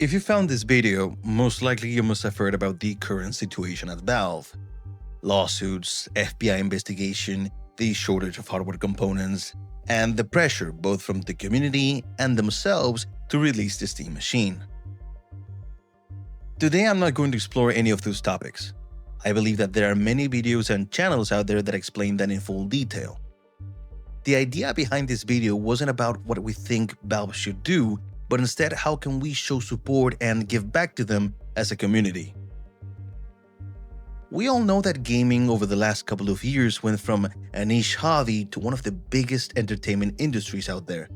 If you found this video, most likely you must have heard about the current situation at Valve. Lawsuits, FBI investigation, the shortage of hardware components, and the pressure both from the community and themselves to release the Steam machine. Today I'm not going to explore any of those topics. I believe that there are many videos and channels out there that explain that in full detail. The idea behind this video wasn't about what we think Valve should do, but instead how can we show support and give back to them as a community. We all know that gaming over the last couple of years went from a niche hobby to one of the biggest entertainment industries out there.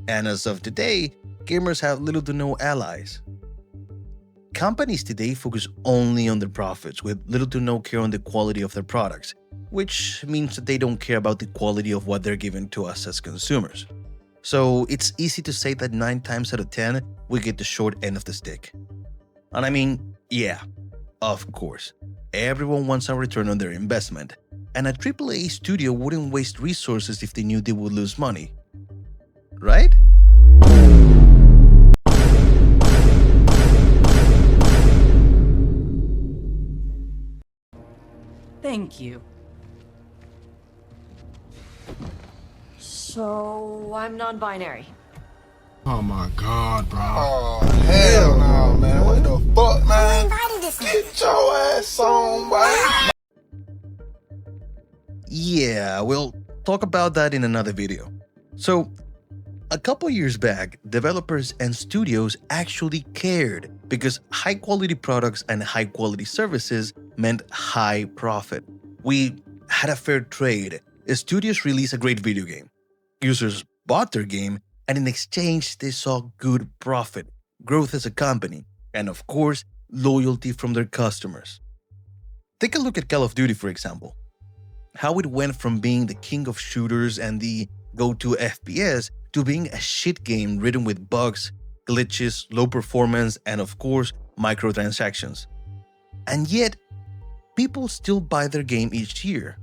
And as of today, gamers have little to no allies. Companies today focus only on their profits with little to no care on the quality of their products, which means that they don't care about the quality of what they're giving to us as consumers. So it's easy to say that 9 times out of 10, we get the short end of the stick. And I mean, yeah, of course, everyone wants a return on their investment, and a AAA studio wouldn't waste resources if they knew they would lose money. Right? Thank you. So, I'm non-binary. Oh my god, bro. Oh, hell no, man. What the fuck, man? Get your ass on, boy. Yeah, we'll talk about that in another video. So, a couple years back, developers and studios actually cared because high-quality products and high-quality services meant high profit. We had a fair trade. Studios released a great video game. Users bought their game, and in exchange, they saw good profit, growth as a company, and of course, loyalty from their customers. Take a look at Call of Duty, for example. How it went from being the king of shooters and the go-to FPS to being a shit game ridden with bugs, glitches, low performance, and of course, microtransactions. And yet, people still buy their game each year.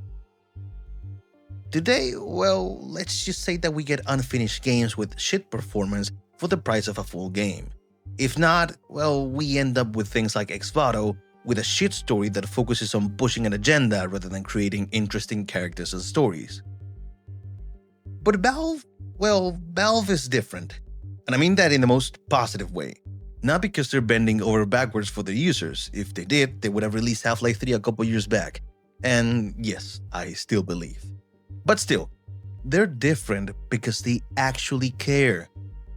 Today, well, let's just say that we get unfinished games with shit performance for the price of a full game. If not, well, we end up with things like Xvado, with a shit story that focuses on pushing an agenda rather than creating interesting characters and stories. But Valve is different. And I mean that in the most positive way. Not because they're bending over backwards for their users. If they did, they would have released Half-Life 3 a couple years back. And yes, I still believe. But still, they're different because they actually care.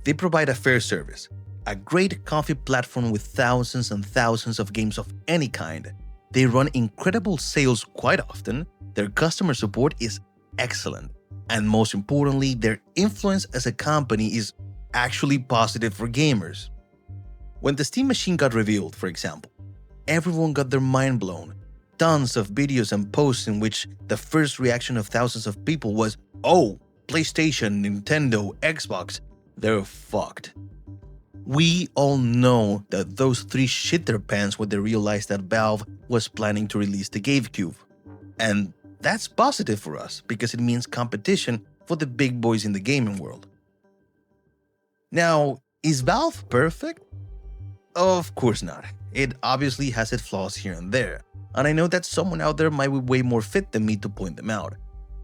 They provide a fair service, a great coffee platform with thousands and thousands of games of any kind. They run incredible sales quite often, their customer support is excellent, and most importantly, their influence as a company is actually positive for gamers. When the Steam machine got revealed, for example, everyone got their mind blown. Tons of videos and posts in which the first reaction of thousands of people was, oh, PlayStation, Nintendo, Xbox, they're fucked. We all know that those three shit their pants when they realized that Valve was planning to release the GameCube. And that's positive for us because it means competition for the big boys in the gaming world. Now, is Valve perfect? Of course not. It obviously has its flaws here and there. And I know that someone out there might be way more fit than me to point them out.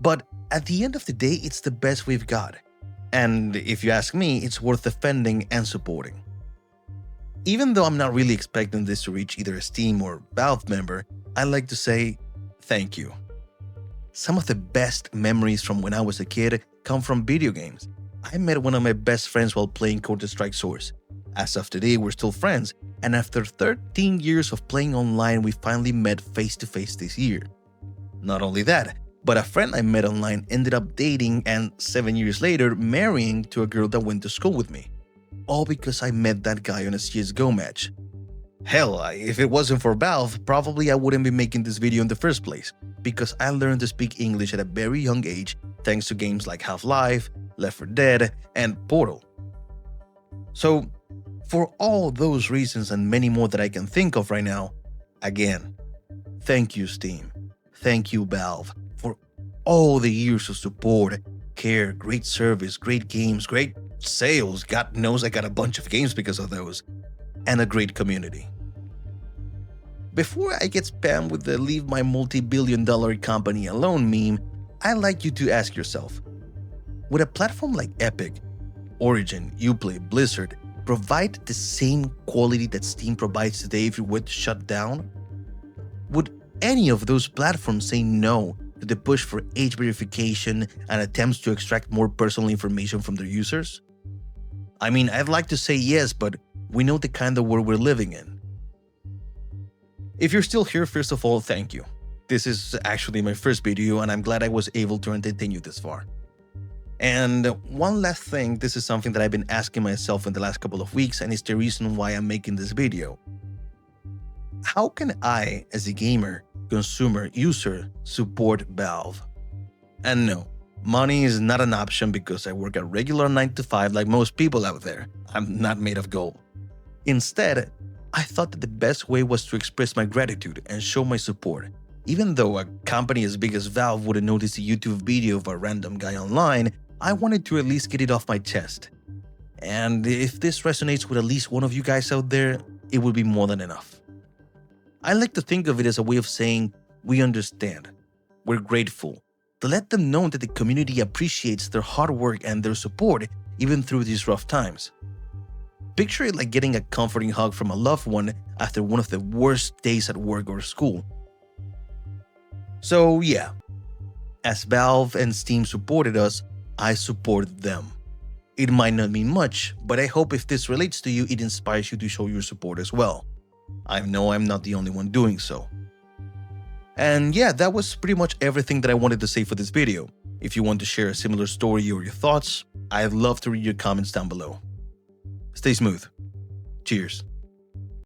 But at the end of the day, it's the best we've got. And if you ask me, it's worth defending and supporting. Even though I'm not really expecting this to reach either a Steam or Valve member, I'd like to say thank you. Some of the best memories from when I was a kid come from video games. I met one of my best friends while playing Counter-Strike Source. As of today, we're still friends, and after 13 years of playing online, we finally met face-to-face this year. Not only that, but a friend I met online ended up dating and 7 years later marrying to a girl that went to school with me. All because I met that guy on a CSGO match. Hell, if it wasn't for Valve, probably I wouldn't be making this video in the first place, because I learned to speak English at a very young age thanks to games like Half-Life, Left 4 Dead, and Portal. So, for all those reasons and many more that I can think of right now, again, thank you Steam, thank you Valve, for all the years of support, care, great service, great games, great sales. God knows I got a bunch of games because of those. and a great community. Before I get spammed with the "leave my multi-billion-dollar company alone" meme, I'd like you to ask yourself, would a platform like Epic, Origin, Uplay, Blizzard provide the same quality that Steam provides today if it were to shut down? Would any of those platforms say no to the push for age verification and attempts to extract more personal information from their users? I mean, I'd like to say yes, but we know the kind of world we're living in. If you're still here, first of all, thank you. This is actually my first video, and I'm glad I was able to entertain you this far. And one last thing, this is something that I've been asking myself in the last couple of weeks, and it's the reason why I'm making this video. How can I, as a gamer, consumer, user, support Valve? And no, money is not an option because I work a regular 9 to 5 like most people out there. I'm not made of gold. Instead, I thought that the best way was to express my gratitude and show my support. Even though a company as big as Valve wouldn't notice a YouTube video of a random guy online, I wanted to at least get it off my chest. And if this resonates with at least one of you guys out there, it would be more than enough. I like to think of it as a way of saying, we understand, we're grateful, to let them know that the community appreciates their hard work and their support even through these rough times. Picture it like getting a comforting hug from a loved one after one of the worst days at work or school. So yeah, as Valve and Steam supported us, I support them. It might not mean much, but I hope if this relates to you, it inspires you to show your support as well. I know I'm not the only one doing so. And yeah, that was pretty much everything that I wanted to say for this video. If you want to share a similar story or your thoughts, I'd love to read your comments down below. Stay smooth. Cheers.